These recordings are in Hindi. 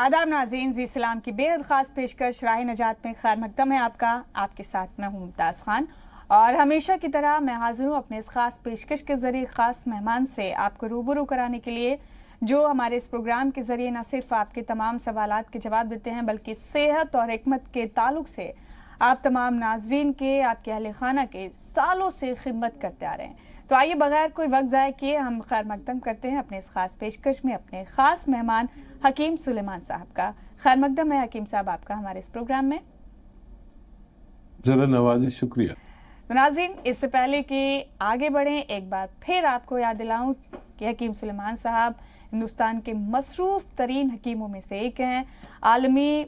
आदाब नाज़रीन, जी सलाम की बेहद ख़ास पेशकश राह नजात में खैर मकदम है आपका। आपके साथ मैं हूँ मुमताज़ खान और हमेशा की तरह मैं हाजिर हूँ अपने इस ख़ास पेशकश के ज़रिए ख़ास मेहमान से आपको रूबरू कराने के लिए, जो हमारे इस प्रोग्राम के ज़रिए न सिर्फ आपके तमाम सवालात के जवाब देते हैं बल्कि सेहत और हिकमत के ताल्लुक से आप तमाम नाजरीन के, आपके अहले खाना के सालों से खिदमत करते आ रहे हैं। तो आइए बगैर कोई वक्त ज़ाय किए हम खैर मकदम करते हैं अपने इस खास पेशकश में अपने ख़ास मेहमान हकीम सुलेमान साहब का। खैर मकदम है हकीम साहब आपका हमारे इस प्रोग्राम में। जरा नवाजी, शुक्रिया। तो नाज़रीन, इससे पहले कि आगे बढ़ें एक बार फिर आपको याद दिलाऊं कि हकीम सुलेमान साहब हिंदुस्तान के मसरूफ़ तरीन हकीमों में से एक हैं। आलमी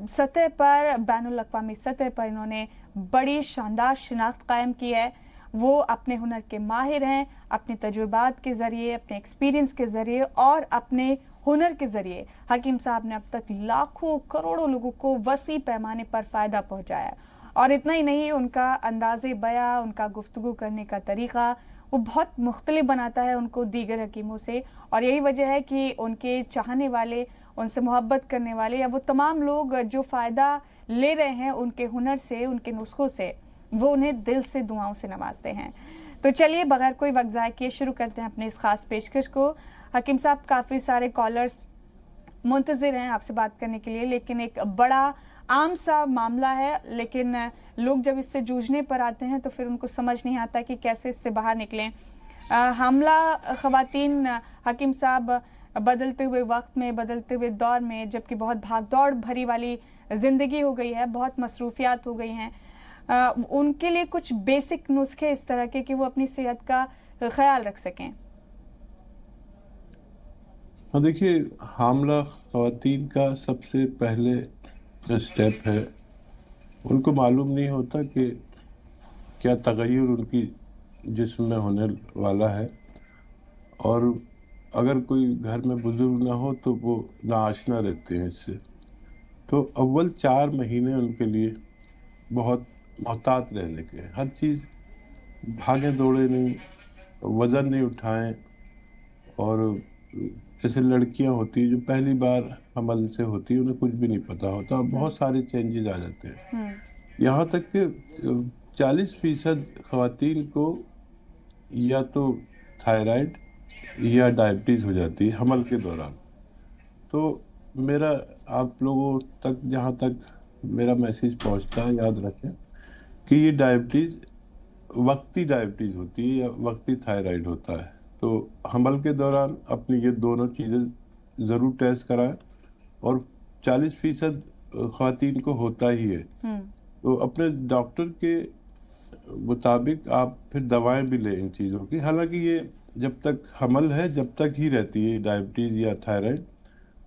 सतह पर, बैनुल अक़वामी सतह पर इन्होंने बड़ी शानदार शिनाख्त कायम की है। वो अपने हुनर के माहिर हैं, अपने तजुर्बात के ज़रिए, अपने एक्सपीरियंस के ज़रिए और अपने हुनर के ज़रिए हकीम साहब ने अब तक लाखों करोड़ों लोगों को वसी पैमाने पर फ़ायदा पहुँचाया। और इतना ही नहीं, उनका अंदाज़े बयां, उनका गुफ्तगू करने का तरीक़ा वो बहुत मुख्तलिफ बनाता है उनको दीगर हकीमों से। और यही वजह है कि उनके चाहने वाले, उनसे मोहब्बत करने वाले या वो तमाम लोग जो फ़ायदा ले रहे हैं उनके हुनर से, उनके नुस्खों से, वो उन्हें दिल से दुआओं से नवाजते हैं। तो चलिए बगैर कोई वक्त ज़ाय किए शुरू करते हैं अपने इस ख़ास पेशकश को। हकीम साहब, काफ़ी सारे कॉलर्स मुंतज़िर हैं आपसे बात करने के लिए, लेकिन एक बड़ा आम सा मामला है, लेकिन लोग जब इससे जूझने पर आते हैं तो फिर उनको समझ नहीं आता कि कैसे इससे बाहर निकलें। हमला ख़वातीन हकीम साहब बदलते हुए वक्त में, बदलते हुए दौर में, जबकि बहुत भागदौड़ भरी वाली ज़िंदगी हो गई है, बहुत मसरूफियात हो गई हैं, उनके लिए कुछ बेसिक नुस्खे इस तरह के कि वो अपनी सेहत का ख्याल रख सकें। हाँ, देखिए, हामला ख़वातीन का सबसे पहले जो स्टेप है, उनको मालूम नहीं होता कि क्या तगय्युर उनकी जिस्म में होने वाला है। और अगर कोई घर में बुजुर्ग ना हो तो वो नाआशना रहते हैं इससे। तो अव्वल 4 महीने उनके लिए बहुत मोहतात रहने के हैं। हर चीज़ भागे दौड़े नहीं, वज़न नहीं उठाएं। और जैसे लड़कियां होती हैं जो पहली बार हमल से होती है, उन्हें कुछ भी नहीं पता होता, बहुत सारे चेंजेस आ जाते हैं। यहाँ तक कि 40% ख़वातीन को या तो थायराइड या डायबिटीज़ हो जाती है हमल के दौरान। तो मेरा आप लोगों तक, जहाँ तक मेरा मैसेज पहुँचता है, याद रखें कि ये डायबिटीज़ वक्ती डायबिटीज़ होती है या वक्ती थायराइड होता है। तो हमल के दौरान अपनी ये दोनों चीज़ें ज़रूर टेस्ट कराएं। और 40% ख़वातीन को होता ही है। तो अपने डॉक्टर के मुताबिक आप फिर दवाएं भी लें इन चीज़ों की। हालांकि ये जब तक हमल है जब तक ही रहती है डायबिटीज़ या थायराइड,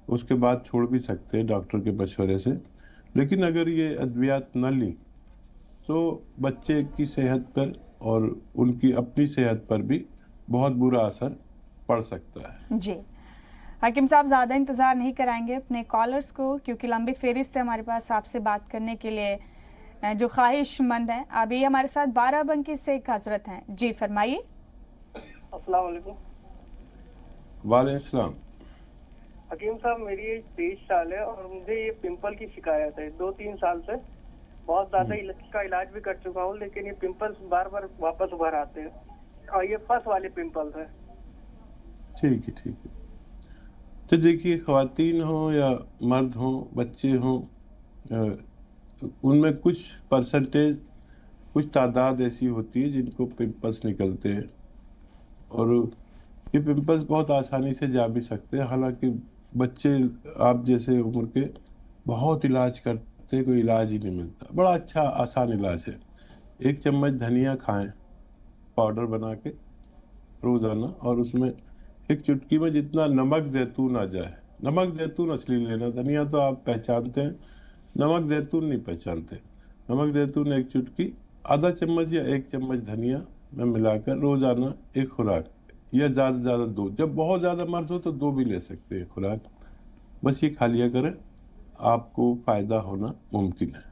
उसके बाद छोड़ भी सकते हैं डॉक्टर के मशवरे से। लेकिन अगर ये अद्वियात न ली तो बच्चे की सेहत पर और उनकी अपनी सेहत पर भी बहुत बुरा असर पड़ सकता है। जी हकीम साहब, ज़्यादा इंतज़ार नहीं कराएंगे अपने कॉलर्स को, क्योंकि लंबी फेरिस्त है हमारे पास आपसे बात करने के लिए जो ख्वाहिशमंद हैं। अभी हमारे साथ 12 बंकी से एक हजरत हैं। जी फरमाइए। अस्सलाम वालेकुम। वालेकुम सलाम। हकीम साहब, मेरी एज 23 साल है और मुझे ये पिंपल की शिकायत है 2-3 साल से। बहुत ज़्यादा इसका इलाज भी कर चुका हूँ, लेकिन ये पिंपल्स बार बार वापस उभर आते हैं और ये फर्स्ट वाले पिंपल्स है। ठीक है, ठीक है। तो देखिए, ख़वातीन हो या मर्द हो, बच्चे हो, उनमें कुछ परसेंटेज, कुछ तादाद ऐसी होती है जिनको पिंपल्स निकलते हैं। और ये पिंपल्स बहुत आसानी से जा भी सकते हैं। हालांकि बच्चे आप जैसे उम्र के बहुत इलाज करते हैं, कोई इलाज ही नहीं मिलता। बड़ा अच्छा आसान इलाज है। 1 चम्मच धनिया खाएं पाउडर बना के रोज़ाना, और उसमें 1 चुटकी में जितना नमक जैतून आ जाए, नमक जैतून असली लेना, धनिया तो आप पहचानते हैं, नमक जैतून नहीं पहचानते। नमक जैतून 1 चुटकी, आधा चम्मच या 1 चम्मच धनिया में मिलाकर रोज़ाना 1 खुराक, या ज़्यादा से ज़्यादा 2, जब बहुत ज़्यादा मर्ज हो तो 2 भी ले सकते हैं खुराक। बस ये खा लिया करें, आपको फ़ायदा होना मुमकिन है।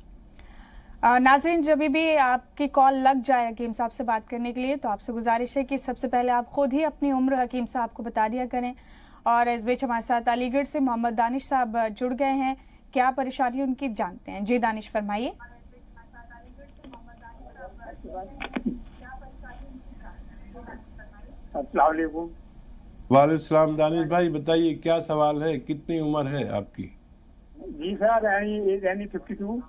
नाजरीन, जब भी आपकी कॉल लग जाए हकीम साहब से बात करने के लिए, तो आपसे गुजारिश है कि सबसे पहले आप खुद ही अपनी उम्र हकीम साहब को बता दिया करें और इस बीच हमारे साथ अलीगढ़ से मोहम्मद दानिश साहब जुड़ गए हैं। क्या परेशानी उनकी जानते हैं। जी दानिश फरमाइए। अस्सलाम वालेकुम। वालेकुम दानिश भाई, बताइए क्या सवाल है, कितनी उम्र है आपकी? जी सर, यानी 52।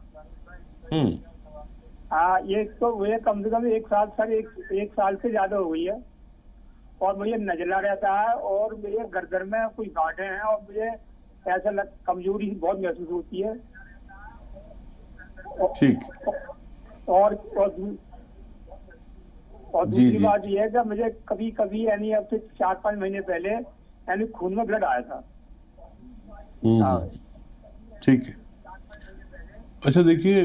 हाँ, ये तो मुझे कम से कम एक साल सर, एक साल से ज्यादा हो गई है और मुझे नजला रहता है और मेरे गर्दन में कुछ गांठें हैं और मुझे ऐसा कमजोरी बहुत महसूस होती है। ठीक। और दूसरी बात यह है कि मुझे कभी कभी यानी अब से 4-5 महीने पहले यानी खून में ब्लड आया था। ठीक है। अच्छा देखिए,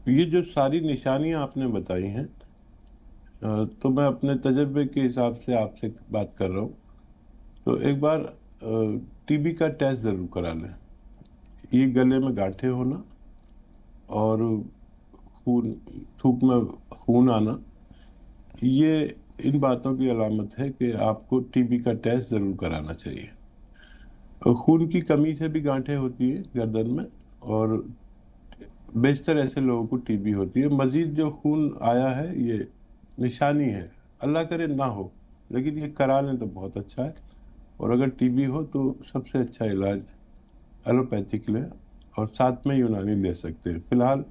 ये जो सारी निशानियां आपने बताई हैं, तो मैं अपने तजर्बे के हिसाब से आपसे बात कर रहा हूँ। तो एक बार टीबी का टेस्ट जरूर करा लें। ये गले में गांठें होना और थूक में खून आना, ये इन बातों की अलामत है कि आपको टीबी का टेस्ट जरूर कराना चाहिए। खून की कमी से भी गांठें होती है गर्दन में और बेशतर ऐसे लोगों को टीबी होती है। मजीद जो खून आया है ये निशानी है, अल्लाह करे ना हो, लेकिन ये करा लें तो बहुत अच्छा है। और अगर टीबी हो तो सबसे अच्छा इलाज एलोपैथिक लें और साथ में यूनानी ले सकते हैं। फिलहाल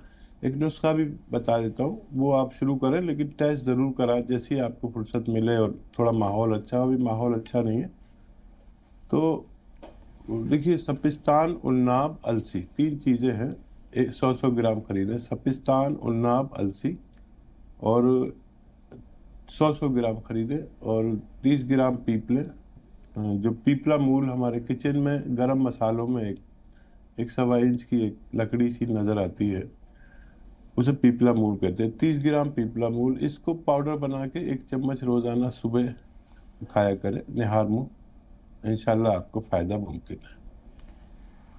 एक नुस्खा भी बता देता हूँ, वो आप शुरू करें, लेकिन टेस्ट जरूर कराएं जैसे ही आपको फुर्सत मिले और थोड़ा माहौल अच्छा हो। अभी माहौल अच्छा नहीं है तो देखिए, सपिस्तान, उन्नाब, अलसी, 3 चीजें हैं। 100 ग्राम खरीदें, सपिस्तान, उन्नाब, अलसी, और 100 ग्राम खरीदें और 30 ग्राम पीपले। जो पीपला मूल हमारे किचन में गरम मसालों में एक 1.25 इंच की एक लकड़ी सी नजर आती है, उसे पीपला मूल कहते हैं। 30 ग्राम पीपला मूल, इसको पाउडर बना के 1 चम्मच रोजाना सुबह खाया करें निहार मुंह, इंशाल्लाह आपको फायदा मुमकिन है।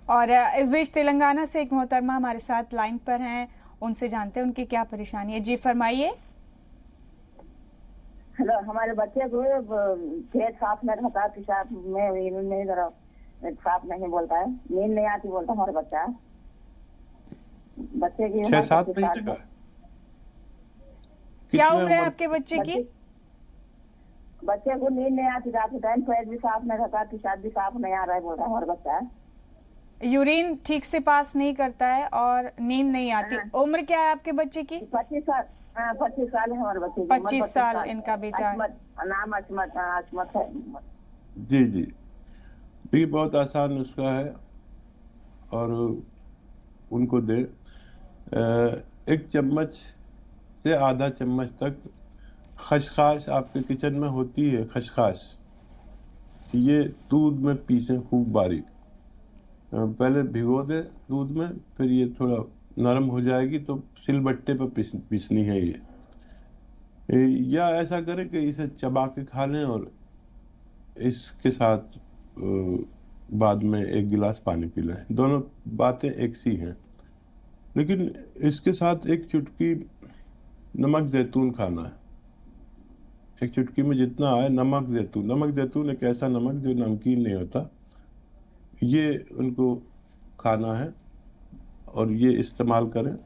और इस बीच तेलंगाना से एक मोहतरमा हमारे साथ लाइन पर हैं, उनसे जानते हैं उनकी क्या परेशानी है। जी फरमाइए। हेलो, हमारे बच्चे को पेट साफ में रहता है, पेशाब में नहीं जरा साफ नहीं बोलता है, नींद नहीं आती बोलता हमारा बच्चा। बच्चे की 6-7 महीने का? क्या उम्र है आपके बच्चे की? बच्चे को नींद नहीं आती रात के टाइम, पेट भी साफ नहीं रहता, पेशाब भी साफ नहीं आ रहा है बोलता हमारा बच्चा। यूरिन ठीक से पास नहीं करता है और नींद नहीं आती। उम्र क्या है आपके बच्चे की? 25 साल। 25 साल है हमारे बच्चे की। 25 साल इनका बेटा है। नाम अजमत है। जी जी, ये बहुत आसान नुस्खा है और उनको दे। 1 चम्मच से आधा चम्मच तक खसखस, आपके किचन में होती है खसखस, ये दूध में पीसें खूब बारीक। पहले भिगो दे दूध में, फिर ये थोड़ा नरम हो जाएगी तो सिलबट्टे पर पीसनी है ये। या ऐसा करें कि इसे चबा के खा लें और इसके साथ बाद में 1 गिलास पानी पी लें। दोनों बातें एक सी हैं, लेकिन इसके साथ 1 चुटकी नमक जैतून खाना है। 1 चुटकी में जितना आए नमक जैतून एक ऐसा नमक जो नमकीन नहीं होता, ये उनको खाना है और ये इस्तेमाल करें।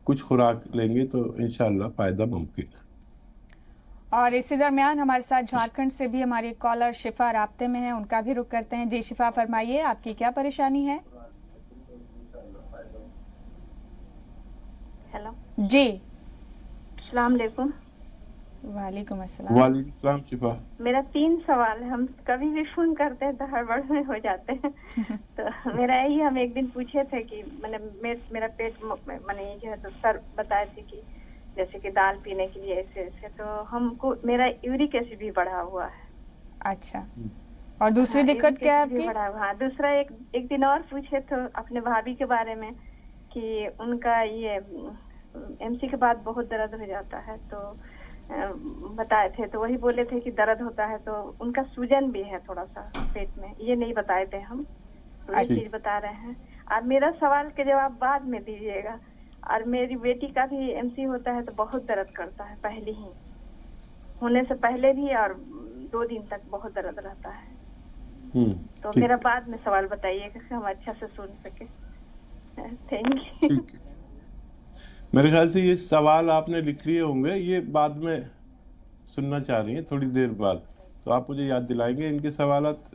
कुछ खुराक लेंगे तो इंशाल्लाह फायदा मुमकिन है। और इसी दरमियान हमारे साथ झारखंड से भी हमारी कॉलर शिफा राब्ते में है, उनका भी रुख करते हैं। जी शिफा फरमाइए, आपकी क्या परेशानी है? हेलो जी। अस्सलाम वालेकुम। वालेकुम अस्सलाम। वालेकुम सलाम शिफा। मेरा 3 सवाल है। हम कभी भी फोन करते हैं तो हड़बड़ में हो जाते हैं। तो मेरा यही, हम एक दिन पूछे थे कि मेरा पेट मैंने जो है तो सर बताए थे कि जैसे कि दाल पीने के लिए ऐसे ऐसे, तो हमको मेरा यूरिक एसिड भी बढ़ा हुआ है। अच्छा, और दूसरी दिक्कत क्या है आपकी? हाँ, दूसरा एक दिन और पूछे तो अपने भाभी के बारे में कि उनका ये एमसी के बाद बहुत दर्द हो जाता है, तो बताए थे तो वही बोले थे कि दर्द होता है, तो उनका सूजन भी है थोड़ा सा पेट में, ये नहीं बताए थे हम, तो ये चीज बता रहे हैं। और मेरा सवाल के जवाब बाद में दीजिएगा। और मेरी बेटी का भी एमसी होता है तो बहुत दर्द करता है, पहले ही होने से पहले भी और 2 दिन तक बहुत दर्द रहता है। तो ठीक मेरा बाद में सवाल बताइएगा कि हम अच्छा से सुन सके। Thank you. ठीक है। मेरे ख्याल से ये सवाल आपने लिख लिए होंगे, ये बाद में सुनना चाह रही हैं थोड़ी देर बाद, तो आप मुझे याद दिलाएंगे इनके सवालात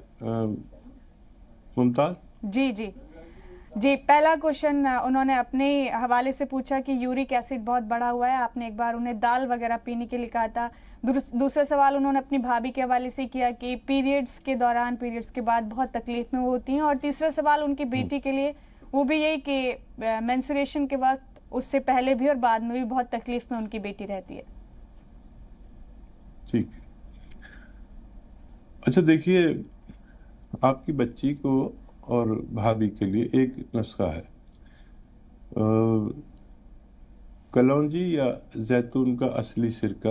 मुमताज? जी जी जी, पहला क्वेश्चन उन्होंने अपने हवाले से पूछा कि यूरिक एसिड बहुत बढ़ा हुआ है, आपने एक बार उन्हें दाल वगैरह पीने के लिए कहा था। दूसरा सवाल उन्होंने अपनी भाभी के हवाले से किया कि पीरियड्स के दौरान, पीरियड्स के बाद बहुत तकलीफ में वो होती हैं। और तीसरा सवाल उनकी बेटी के लिए, वो भी यही कि मेंस्ट्रुएशन के वक्त, उससे पहले भी और बाद में भी बहुत तकलीफ में उनकी बेटी रहती है। ठीक है। अच्छा देखिए, आपकी बच्ची को और भाभी के लिए एक नुस्खा है। कलौंजी या जैतून का असली सिरका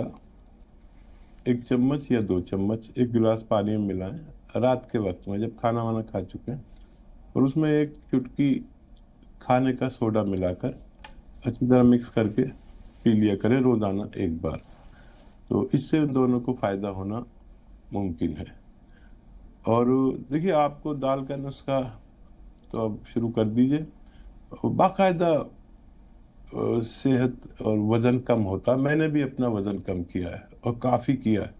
1 चम्मच या 2 चम्मच 1 गिलास पानी में मिलाएं रात के वक्त में, जब खाना वाना खा चुके हैं, और उसमें 1 चुटकी खाने का सोडा मिलाकर अच्छी तरह मिक्स करके पी लिया करें रोजाना 1 बार। तो इससे उन दोनों को फायदा होना मुमकिन है। और देखिए, आपको दाल का नुस्खा तो अब शुरू कर दीजिए। बाकायदा सेहत और वजन कम होता, मैंने भी अपना वजन कम किया है और काफी किया है।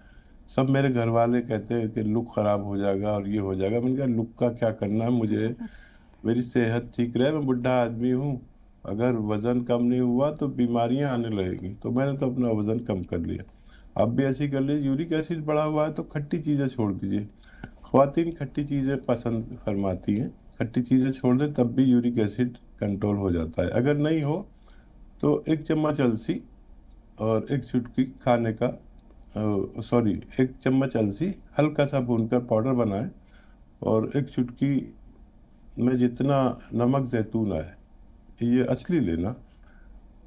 सब मेरे घर वाले कहते हैं कि लुक खराब हो जाएगा और ये हो जाएगा। मैंने कहा लुक का क्या करना है, मुझे मेरी सेहत ठीक रहे, मैं बुढ़ा आदमी हूँ, अगर वजन कम नहीं हुआ तो बीमारियां आने लगेंगी। तो मैंने तो अपना वजन कम कर लिया। आप भी ऐसे ही कर लीजिए। यूरिक एसिड बढ़ा हुआ है तो खट्टी चीजें छोड़ दीजिए। ख्वातीन खट्टी चीजें पसंद फरमाती हैं, खट्टी चीजें छोड़ दें तब भी यूरिक एसिड कंट्रोल हो जाता है। अगर नहीं हो तो 1 चम्मच अलसी और 1 चुटकी खाने का 1 चम्मच अलसी हल्का सा भूनकर पाउडर बनाएं, और 1 चुटकी में जितना नमक जैतून है, ये असली लेना,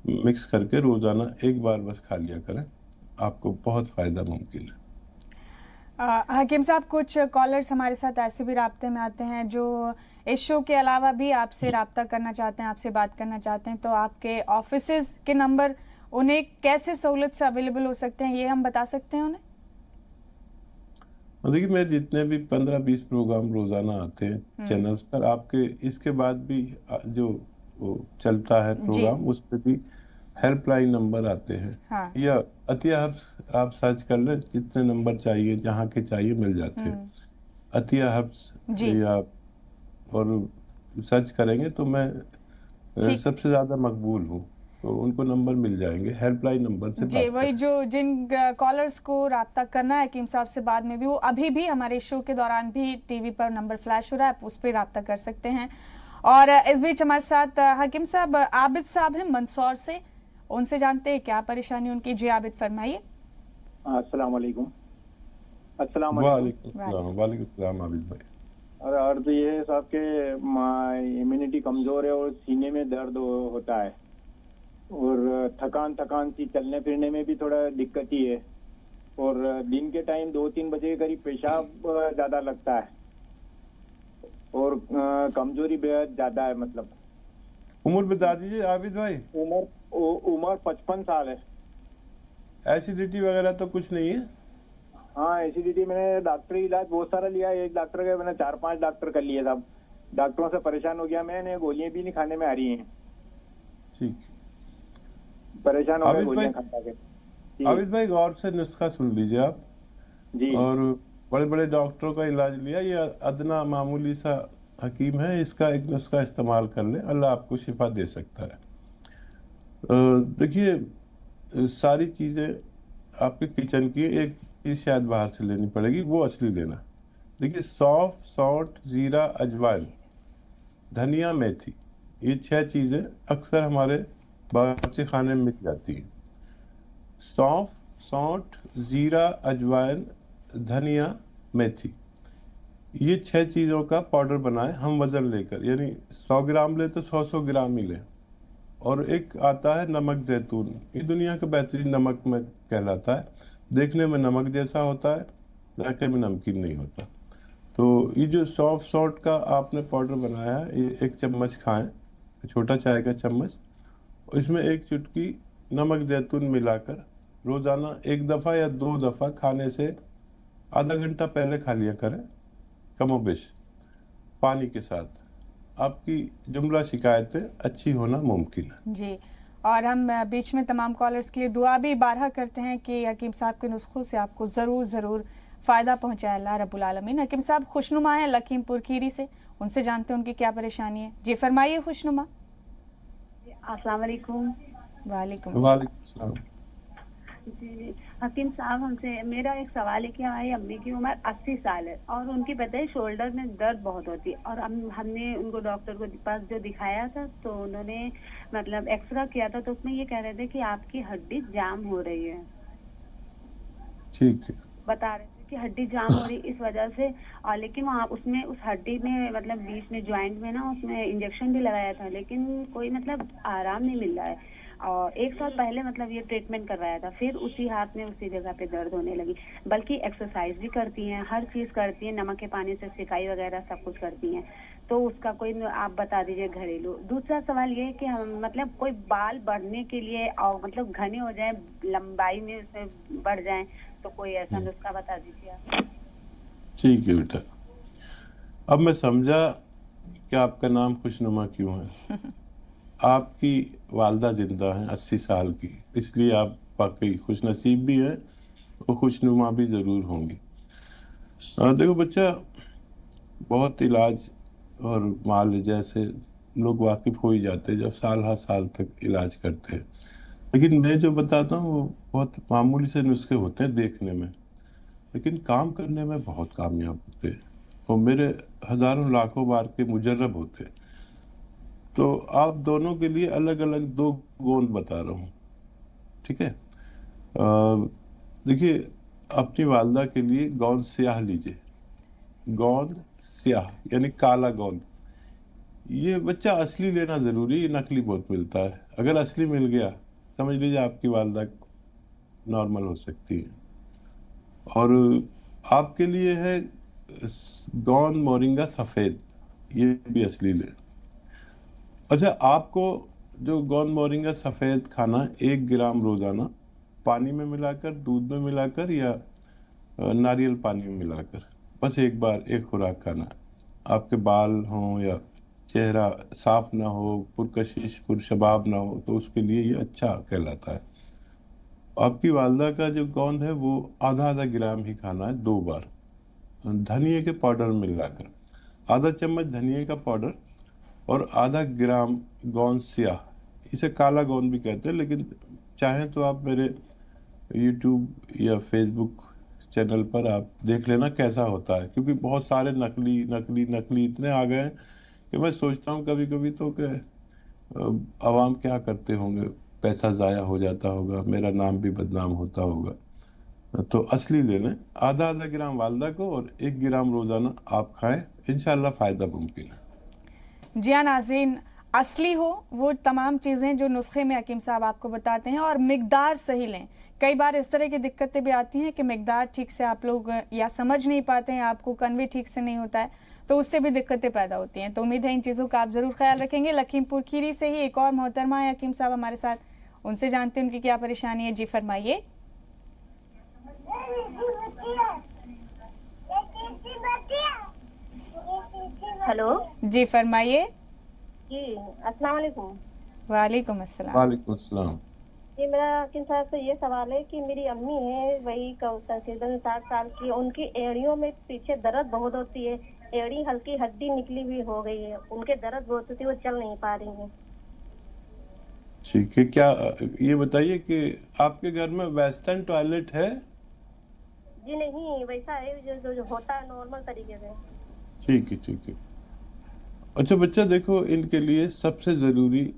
मिक्स करके रोजाना 1 बार बस खा लिया करें, आपको बहुत फायदा मुमकिन है। हकीम साहब, कुछ कॉलर्स हमारे साथ ऐसे भी राब्ते में आते हैं जो इस शो के अलावा भी आपसे राब्ता करना चाहते हैं, आपसे बात करना चाहते हैं। तो आपके ऑफिसेज के नंबर उन्हें कैसे सहूलत से अवेलेबल हो सकते हैं, ये हम बता सकते हैं उन्हें? देखिए, मेरे जितने भी 15-20 प्रोग्राम रोजाना आते हैं चैनल्स पर, आपके इसके बाद भी जो चलता है प्रोग्राम, उस पर भी हेल्पलाइन नंबर आते हैं। हाँ। या अतिया हर्ब्स आप सर्च कर लें, जितने नंबर चाहिए, जहाँ के चाहिए मिल जाते हैं। अतिया हर्ब्स या और सर्च करेंगे तो मैं सबसे ज्यादा मकबूल हूँ, तो उनको नंबर मिल जाएंगे, हेल्पलाइन नंबर से जी। वही जो जिन कॉलर्स को राब्ता करना है हकीम साहब से बाद में भी, वो अभी भी हमारे शो के दौरान भी टीवी पर नंबर फ्लैश हो रहा है, उस पर राब्ता कर सकते हैं। और इस बीच हमारे साथ हकीम साहब आबिद साहब हैं मंदसौर से, उनसे जानते हैं क्या परेशानी उनकी। जी आबिद, फरमाइए। अस्सलाम वालेकुम। वालेकुम सलाम आबिद भाई। और अर्ज ये है साहब के इम्यूनिटी कमजोर है और सीने में दर्द होता है, और थकान सी, चलने फिरने में भी थोड़ा दिक्कत ही है, और दिन के टाइम 2-3 बजे के करीब पेशाब ज्यादा लगता है, और कमजोरी बेहद ज्यादा है। मतलब उम्र बता दीजिए आबिद भाई। उम्र 55 साल है। एसिडिटी वगैरह तो कुछ नहीं है? हाँ, एसिडिटी मैंने डॉक्टरी इलाज बहुत सारा लिया है। एक डॉक्टर का मैंने 4-5 डॉक्टर कर लिए साहब। डॉक्टरों से परेशान हो गया मैंने, गोलियां भी नहीं खाने में आ रही हैं। ठीक, परेशान हो गए गोलियां खा के। आबिद भाई, गौर से नुस्खा सुन लीजिए आप जी। और बड़े बड़े डॉक्टरों का इलाज लिया, ये अदना मामूली सा हकीम है, इसका एक नुस्खा इस्तेमाल कर ले, अल्लाह आपको शिफा दे सकता है। देखिए, सारी चीजें आपके किचन की, एक चीज शायद बाहर से लेनी पड़ेगी, वो असली लेना। देखिए, सौंफ, सौंठ, जीरा, अजवाइन, धनिया, मेथी, ये 6 चीजें अक्सर हमारे बावर्ची खाने में मिल जाती हैं। सौंफ, सौंठ, जीरा, अजवाइन, धनिया, मेथी, ये 6 चीजों का पाउडर बनाए हम वजन लेकर, यानी 100 ग्राम ले तो 100 ग्राम ही ले। और एक आता है नमक जैतून, ये दुनिया का बेहतरीन नमक में कहलाता है, देखने में नमक जैसा होता है, जायके में नमकीन नहीं होता। तो ये जो सौंफ सौंठ का आपने पाउडर बनाया है, ये 1 चम्मच खाएं, छोटा चाय का चम्मच, इसमें 1 चुटकी नमक जैतून मिलाकर रोजाना 1 दफा या 2 दफा खाने से आधा घंटा पहले खा लिया करें, कमोबेश पानी के साथ आपकी जुमला शिकायतें अच्छी होना मुमकिन है जी। और हम बीच में तमाम कॉलर्स के लिए दुआ भी बारहा करते हैं कि हकीम साहब के नुस्खों से आपको ज़रूर फ़ायदा पहुंचाए अल्लाह रब्बुल आलमीन। हकीम साहब खुशनुमा हैं लखीमपुर खीरी से, उनसे जानते हैं उनकी क्या परेशानी है। जी फरमाइए खुशनुमा। अस्सलाम वालेकुम। वालेकुम वालेकुम। जी हकीम साहब, हमसे मेरा एक सवाल है कि हमारी अम्मी की उम्र 80 साल है और उनकी बताइए शोल्डर में दर्द बहुत होती है और हमने उनको डॉक्टर के पास जो दिखाया था तो उन्होंने मतलब एक्सरे किया था तो उसमें ये कह रहे थे कि आपकी हड्डी जाम हो रही है। ठीक है। बता रहे थे कि हड्डी जाम हो रही इस वजह से, और लेकिन वहाँ उसमें उस हड्डी में मतलब बीच में ज्वाइंट में ना उसमें इंजेक्शन भी लगाया था लेकिन कोई मतलब आराम नहीं मिल रहा है। और 1 साल पहले मतलब ये ट्रीटमेंट करवाया था, फिर उसी हाथ में उसी जगह पे दर्द होने लगी। बल्कि एक्सरसाइज भी करती हैं, हर चीज करती हैं, नमक के पानी से सिकाई वगैरह सब कुछ करती हैं। तो उसका कोई आप बता दीजिए घरेलू। दूसरा सवाल ये है कि हम मतलब कोई बाल बढ़ने के लिए और मतलब घने हो जाए, लंबाई में उसमें बढ़ जाए, तो कोई ऐसा नुस्खा बता दीजिए आप। ठीक है बेटा, अब मैं समझा कि आपका नाम खुशनुमा क्यों है। आपकी वालदा जिंदा हैं 80 साल की, इसलिए आप वाकई खुशनसीब भी हैं और खुशनुमा भी जरूर होंगी। देखो बच्चा, बहुत इलाज और मालजा से लोग वाकिफ हो ही जाते हैं जब साल हर साल तक इलाज करते हैं, लेकिन मैं जो बताता हूँ वो बहुत मामूली से नुस्खे होते हैं देखने में, लेकिन काम करने में बहुत कामयाब होते हैं और मेरे हजारों लाखों बार के मुजर्रब होते हैं। तो आप दोनों के लिए अलग अलग 2 गोंद बता रहा हूँ, ठीक है। देखिए, अपनी वालदा के लिए गोंद स्याह लीजिए, गोंद स्याह यानी काला गोंद। ये बच्चा असली लेना जरूरी, ये नकली बहुत मिलता है। अगर असली मिल गया समझ लीजिए आपकी वालदा नॉर्मल हो सकती है। और आपके लिए है गोंद मोरिंगा सफेद, ये भी असली ले। अच्छा, आपको जो गोंद मोरिंगा सफेद खाना 1 ग्राम रोजाना पानी में मिलाकर, दूध में मिलाकर या नारियल पानी में मिलाकर बस एक बार एक खुराक खाना। आपके बाल हों या चेहरा साफ ना हो, पुरकशिश पुरशबाब ना हो, तो उसके लिए ये अच्छा कहलाता है। आपकी वालदा का जो गोंद है वो आधा ग्राम ही खाना है 2 बार धनिए के पाउडर में मिलाकर। आधा चम्मच धनिए का पाउडर और आधा ग्राम गोंद स्याह, इसे काला गोंद भी कहते हैं, लेकिन चाहें तो आप मेरे YouTube या Facebook चैनल पर आप देख लेना कैसा होता है, क्योंकि बहुत सारे नकली नकली नकली इतने आ गए हैं कि मैं सोचता हूँ कभी कभी तो कि अवाम क्या करते होंगे, पैसा ज़ाया हो जाता होगा, मेरा नाम भी बदनाम होता होगा। तो असली ले लें, आधा ग्राम वालदा को और 1 ग्राम रोजाना आप खाएं, इंशाल्लाह फ़ायदा मुमकिन है। जी हाँ नाज़रीन, असली हो वो तमाम चीज़ें जो नुस्खे में हकीम साहब आपको बताते हैं और मिकदार सही लें। कई बार इस तरह की दिक्कतें भी आती हैं कि मिकदार ठीक से आप लोग या समझ नहीं पाते हैं, आपको कन्वे ठीक से नहीं होता है, तो उससे भी दिक्कतें पैदा होती हैं। तो उम्मीद है इन चीज़ों का आप ज़रूर ख्याल रखेंगे। लखीमपुर खीरी से ही एक और मोहतरमा है हकीम साहब हमारे साथ, उनसे जानते हैं उनकी क्या परेशानी है। जी फरमाइए। हेलो जी फरमाइए। जी अस्सलाम वालेकुम। वालेकुम अस्सलाम। वालेकुम अस्सलाम। जी मेरा हकीम साहब से ये सवाल है कि मेरी अम्मी है, वही तकरीबन 60 साल की, उनकी एड़ियों में पीछे दर्द बहुत होती है, एड़ी हल्की हड्डी निकली हुई हो गई है, उनके दर्द बहुत होती है, वो चल नहीं पा रही है। ठीक है, क्या ये बताइए कि आपके घर में वेस्टर्न टॉयलेट है? जी नहीं, वैसा है जो होता है नॉर्मल तरीके से। ठीक है ठीक है। अच्छा बच्चा, देखो इनके लिए सबसे ज़रूरी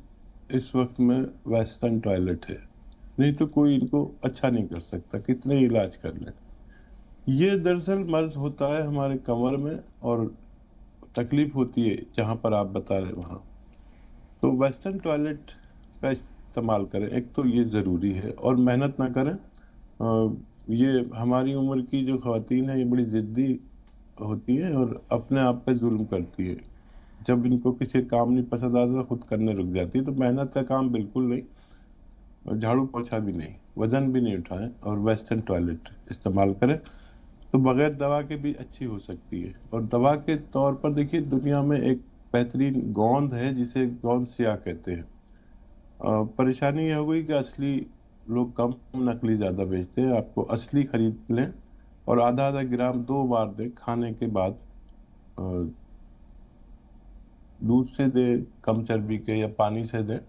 इस वक्त में वेस्टर्न टॉयलेट है, नहीं तो कोई इनको अच्छा नहीं कर सकता कितने इलाज कर ले। ये दरअसल मर्ज होता है हमारे कमर में और तकलीफ होती है जहाँ पर आप बता रहे वहाँ। तो वेस्टर्न टॉयलेट का इस्तेमाल करें, एक तो ये ज़रूरी है, और मेहनत ना करें। ये हमारी उम्र की जो ख़वातीन है ये बड़ी ज़िद्दी होती है और अपने आप पे जुल्म करती है। जब इनको किसी काम नहीं पसंद आता खुद करने रुक जाती है। तो मेहनत का काम बिल्कुल नहीं, और झाड़ू पोछा भी नहीं, वजन भी नहीं उठाएं और वेस्टर्न टॉयलेट इस्तेमाल करें। तो बगैर दवा के भी अच्छी हो सकती है। और दवा के तौर पर देखिए, दुनिया में एक बेहतरीन गोंद है जिसे गोंद सिया कहते हैं। परेशानी यह हो गई कि असली लोग कम, नकली ज़्यादा बेचते हैं। आपको असली खरीद लें और आधा आधा ग्राम 2 बार दें खाने के बाद। दूध से दें, कम चर्बी के, या पानी से दें।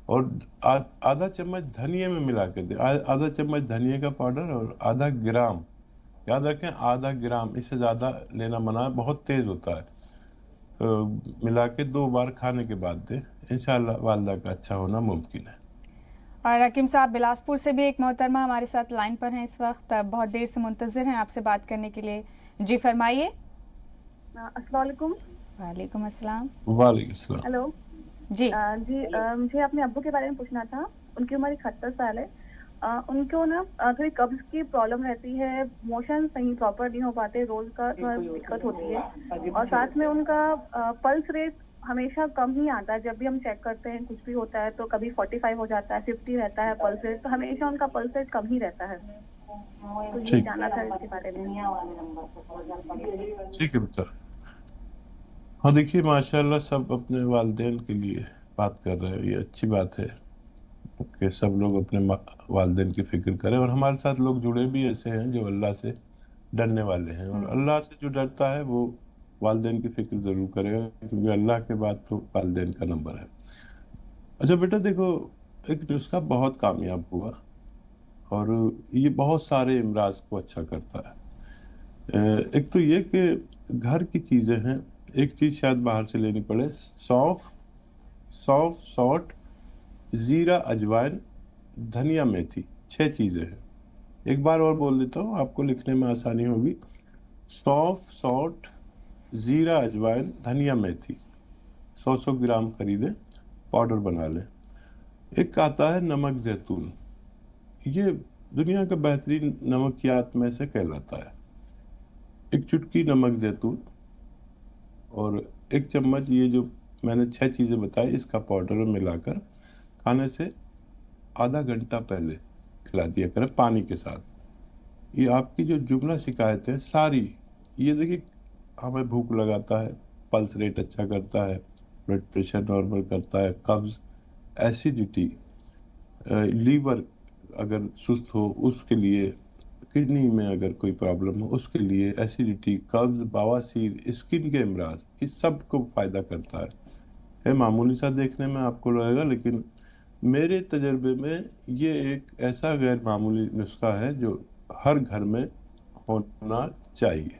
और आधा चम्मच धनिया में मिला के दें। आधा चम्मच धनिया का पाउडर और आधा ग्राम, याद रखें आधा ग्राम, इससे ज़्यादा लेना मना है, बहुत तेज़ होता है। मिला के 2 बार खाने के बाद दें, इंशाल्लाह वालदा का अच्छा होना मुमकिन है। और हकीम साहब, बिलासपुर से भी एक मोहतरमा हमारे साथ लाइन पर हैं इस वक्त, बहुत देर से मुंतजिर हैं आपसे बात करने के लिए। जी फरमाइए। अस्सलाम वालेकुम। वालेकुम अस्सलाम। वालेकुम अस्सलाम। हेलो जी। मुझे अपने अब्बू के बारे में पूछना था। उनकी उम्र 71 साल है। उनको ना थोड़ी कब्ज की प्रॉब्लम रहती है, मोशन सही प्रॉपर नहीं हो पाते, रोज का थोड़ा दिक्कत होती है। और साथ में उनका पल्स रेट हमेशा कम ही आता है। जब भी हम चेक करते हैं कुछ भी होता है तो कभी 45 हो जाता है, 50 रहता है पल्स रेट, तो हमेशा उनका पल्स रेट कम ही रहता है। तो ये जानना था इसके बारे में। ठीक है बेटा। हाँ देखिए, माशाल्लाह सब अपने वालिदैन के लिए बात कर रहे हैं, ये अच्छी बात है कि सब लोग अपने वालिदैन की फिक्र करें। और हमारे साथ लोग जुड़े भी ऐसे हैं जो अल्लाह से डरने वाले हैं, और अल्लाह से जो डरता है वो वालिदैन की फिक्र जरूर करेगा, क्योंकि अल्लाह के बाद तो वालिदैन का नंबर है। अच्छा बेटा देखो, एक नुस्खा बहुत कामयाब हुआ और ये बहुत सारे इमराज को अच्छा करता है। एक तो ये कि घर की चीजें हैं, एक चीज शायद बाहर से लेनी पड़े, सौंफ, सौंठ, जीरा, अजवाइन, धनिया, मेथी, 6 चीजें हैं। एक बार और बोल देता हूँ, आपको लिखने में आसानी होगी। सौंफ, सौंठ, जीरा, अजवाइन, धनिया, मेथी 100 ग्राम खरीदें, पाउडर बना लें। एक आता है नमक जैतून, ये दुनिया का बेहतरीन नमकियात में से कहलाता है। एक चुटकी नमक जैतून और 1 चम्मच ये जो मैंने 6 चीजें बताई, इसका पाउडर मिलाकर खाने से आधा घंटा पहले खिला दिया करें पानी के साथ। ये आपकी जो जुमला शिकायतें सारी, ये देखिए हमें भूख लगाता है, पल्स रेट अच्छा करता है, ब्लड प्रेशर नॉर्मल करता है, कब्ज, एसिडिटी, लीवर अगर सुस्त हो उसके लिए, किडनी में अगर कोई प्रॉब्लम हो उसके लिए, एसिडिटी, कब्ज, बवासीर, स्किन के इमराज, इस सब को फायदा करता है। मामूली सा देखने में आपको लगेगा, लेकिन मेरे तजर्बे में ये एक ऐसा गैर मामूली नुस्खा है जो हर घर में होना चाहिए।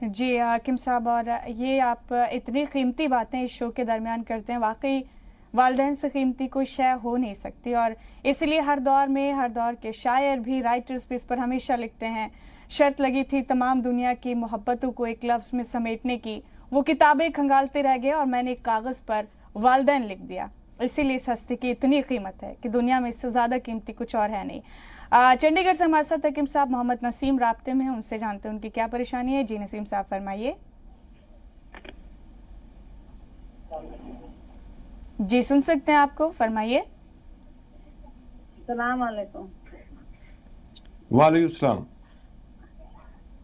जी हाकिम साहब, और ये आप इतनी कीमती बातें इस शो के दरमियान करते हैं, वाकई वालिदैन से कीमती कोई शय हो नहीं सकती। और इसलिए हर दौर में, हर दौर के शायर भी, राइटर्स भी इस पर हमेशा लिखते हैं, शर्त लगी थी तमाम दुनिया की मोहब्बतों को एक लफ्ज़ में समेटने की, वो किताबें खंगालते रह गए और मैंने एक कागज़ पर वालिदैन लिख दिया। इसीलिए इस हस्ती की इतनी कीमत है कि दुनिया में इससे ज़्यादा कीमती कुछ और है नहीं। चंडीगढ़ से हमारे साथ हकीम साहब मोहम्मद नसीम राब्ते में हैं, उनसे जानते हैं उनकी क्या परेशानी है। जी नसीम साहब फरमाइए। जी सुन सकते हैं आपको, फरमाइए। सलाम वालेकुम। वालेकुम सलाम।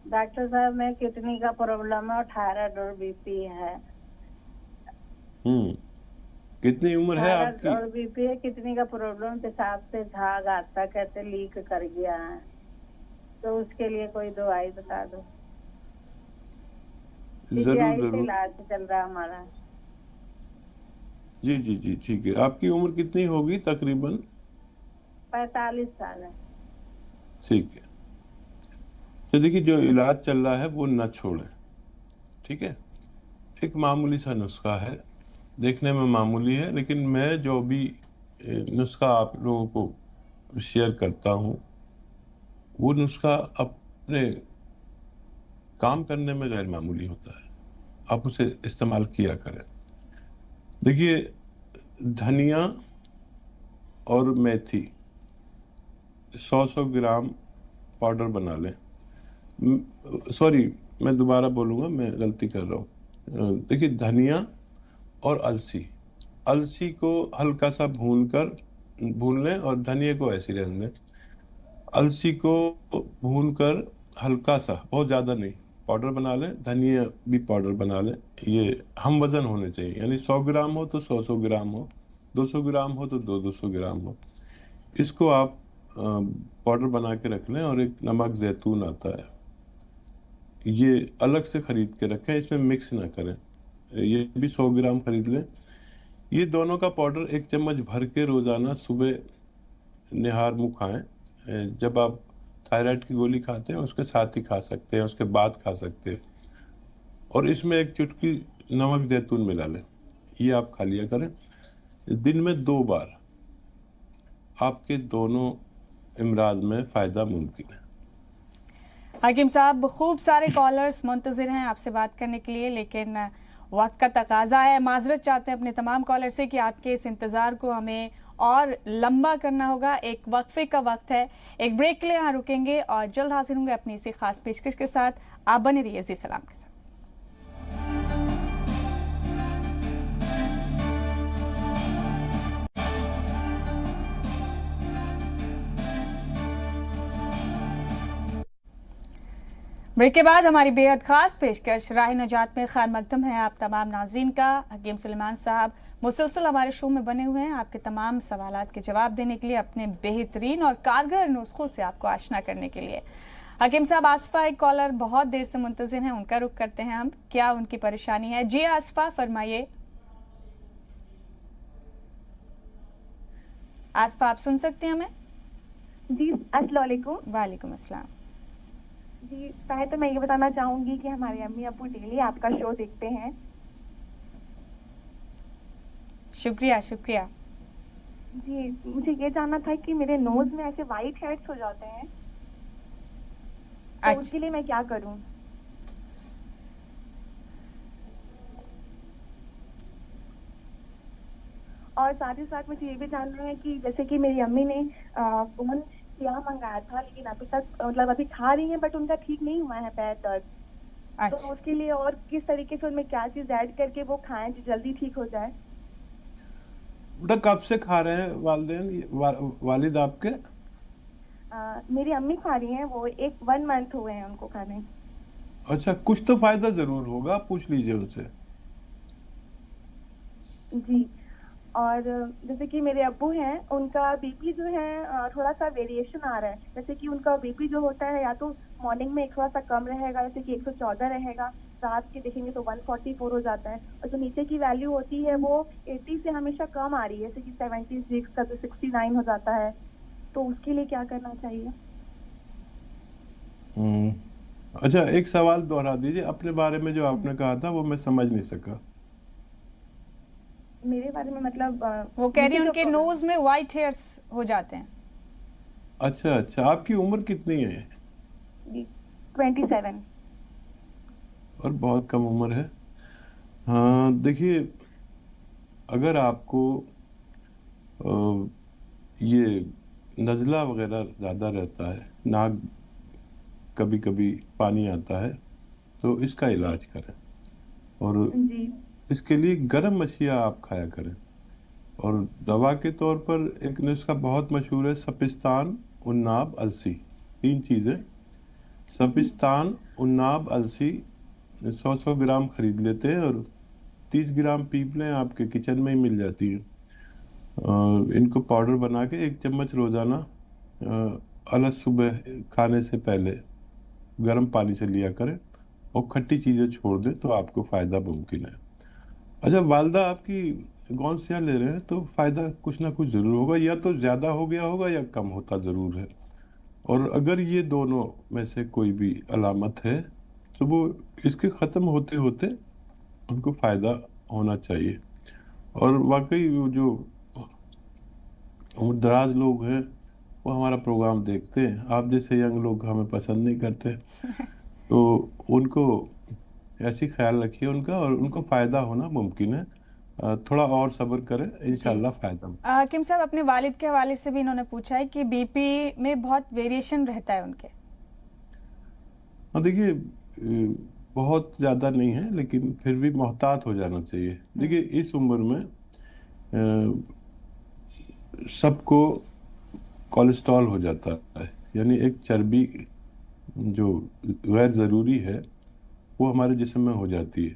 डॉक्टर साहब, मैं किडनी का प्रॉब्लम है और थायराइड और बीपी है। कितनी उम्र है आपकी? और बीपी है, किडनी का प्रॉब्लम, पेशाब से झाग आता, कहते लीक कर गया है, तो उसके लिए कोई दवाई बता दो। जरूर इलाज चल रहा हमारा। जी जी जी ठीक है। आपकी उम्र कितनी होगी तकरीबन? 45 साल है। ठीक है, तो देखिए जो इलाज चल रहा है वो न छोड़े, ठीक है। एक मामूली सा नुस्खा है, देखने में मामूली है, लेकिन मैं जो भी नुस्खा आप लोगों को शेयर करता हूँ वो नुस्खा अपने काम करने में गैर मामूली होता है। आप उसे इस्तेमाल किया करें। देखिए धनिया और मेथी 100 ग्राम पाउडर बना लें। सॉरी, मैं दोबारा बोलूँगा, मैं गलती कर रहा हूँ। देखिए धनिया और अलसी को हल्का सा भून लें और धनिया को ऐसे रहने दें। अलसी को भूनकर हल्का सा, बहुत ज्यादा नहीं, पाउडर बना लें, धनिया भी पाउडर बना लें। ये हम वजन होने चाहिए, यानी 100 ग्राम हो तो 100 ग्राम हो, 200 ग्राम हो तो 200 ग्राम हो। इसको आप पाउडर बना के रख लें। और एक नमक जैतून आता है, ये अलग से खरीद के रखें, इसमें मिक्स ना करें। ये भी 100 ग्राम खरीद लें। ये दोनों का पाउडर 1 चम्मच भर के रोजाना सुबह निहार मुंह खाएं। जब आप थायराइड की गोली खाते हैं उसके साथ ही खा सकते हैं, उसके बाद खा सकते हैं। और इसमें 1 चुटकी नमक जैतून मिला लें, ये आप खा लिया करें। दिन में 2 बार आपके दोनों इमराज में फायदा मुमकिन है। हकीम साहब, खूब सारे कॉलर्स मुंतजिर हैं आपसे बात करने के लिए, लेकिन वक्त का तकाजा है। माजरत चाहते हैं अपने तमाम कॉलर से कि आपके इस इंतज़ार को हमें और लंबा करना होगा। एक वक्फे का वक्त है, एक ब्रेक के लिए यहाँ रुकेंगे और जल्द हाजिर होंगे अपनी इसी खास पेशकश के साथ। आप बने रहिए जी सलाम के साथ। ब्रेक के बाद हमारी बेहद खास पेशकश राह नजात में खैर मकदम है आप तमाम नाजरीन का। हकीम सुलेमान साहब मुसलसल हमारे शो में बने हुए हैं आपके तमाम सवालात के जवाब देने के लिए, अपने बेहतरीन और कारगर नुस्खों से आपको आशना करने के लिए। हकीम साहब, आसफा एक कॉलर बहुत देर से मुंतजिर हैं, उनका रुख करते हैं हम, क्या उनकी परेशानी है? जी आसफा, फरमाइए। आसफा, आप सुन सकते हैं हमें? जी अस्सलाम वालेकुम। वालेकुम अस्सलाम। जी, पहले तो मैं ये बताना चाहूंगी कि हमारे अम्मी अब्बू डेली आपका शो देखते हैं। शुक्रिया शुक्रिया। जी, मुझे ये जानना था कि मेरे नोज में ऐसे वाइट हेड्स हो जाते हैं, तो उसके लिए मैं क्या करूं? और साथ ही साथ मुझे ये भी जानना है कि जैसे कि मेरी अम्मी ने फोन क्या मंगाया था, लेकिन अभी तक मतलब अभी खा रही हैं बट उनका ठीक नहीं हुआ है पैर दर्द। तो उसके लिए और किस तरीके से उनमें क्या चीज ऐड करके वो खाएं जो जल्दी ठीक हो जाए? बेटा कब से खा रहे हैं वालिदैन वालिद आपके? मेरी अम्मी खा रही हैं, वो 1 मंथ हुए हैं उनको खाने। अच्छा, कुछ तो फायदा जरूर होगा, पूछ लीजिए उनसे। जी, और जैसे कि मेरे अब्बू हैं, उनका बीपी जो है थोड़ा सा वेरिएशन आ रहा है। जैसे कि उनका बीपी जो होता है या तो मॉर्निंग में थोड़ा सा कम रहेगा, जैसे कि 114 रहेगा, रात के देखेंगे तो 144 हो जाता है, और जो नीचे की वैल्यू होती है वो 80 से हमेशा कम आ रही है, जैसे कि 76 का तो 69 हो जाता है। तो उसके लिए क्या करना चाहिए? अच्छा, एक सवाल दोहरा दीजिए अपने बारे में, जो आपने कहा था वो मैं समझ नहीं सका। मेरे बारे में मतलब वो कह रही है उनके नोज में व्हाइट हेयर्स हो जाते हैं। अच्छा अच्छा, आपकी उम्र कितनी है? 27। और बहुत कम उम्र है। हाँ देखिए, अगर आपको ये नज़ला वगैरह ज़्यादा रहता है, नाक कभी कभी पानी आता है, तो इसका इलाज करें। और इसके लिए गर्म मछलियाँ आप खाया करें। और दवा के तौर पर एक नुस्खा बहुत मशहूर है, सपिस्तान, उन्नाब, अलसी। 3 चीज़ें, सपिस्तान, उन्नाब, अलसी 100 ग्राम खरीद लेते हैं और 30 ग्राम पीप लें, आपके किचन में ही मिल जाती है। इनको पाउडर बना के 1 चम्मच रोजाना अलग सुबह खाने से पहले गर्म पानी से लिया करें और खट्टी चीज़ें छोड़ दें, तो आपको फ़ायदा मुमकिन है। अच्छा, वालदा आपकी गौन सिया ले रहे हैं तो फ़ायदा कुछ ना कुछ ज़रूर होगा, या तो ज़्यादा हो गया होगा या कम होता ज़रूर है। और अगर ये दोनों में से कोई भी अलामत है तो वो इसके ख़त्म होते होते उनको फ़ायदा होना चाहिए। और वाकई वो जो उम्रदराज लोग हैं वो हमारा प्रोग्राम देखते हैं, आप जैसे यंग लोग हमें पसंद नहीं करते, तो उनको ऐसी ख्याल रखिए उनका, और उनको फ़ायदा होना मुमकिन है। थोड़ा और सब्र करें, इंशाल्लाह फ़ायदा। हकीम साहब, अपने वालिद के हवाले से भी इन्होंने पूछा है कि बीपी में बहुत वेरिएशन रहता है उनके। हाँ देखिए, बहुत ज़्यादा नहीं है, लेकिन फिर भी मोहतात हो जाना चाहिए। देखिए, इस उम्र में सबको कोलेस्ट्रॉल हो जाता है, यानी एक चर्बी जो गैर ज़रूरी है वो हमारे जिस्म में हो जाती है।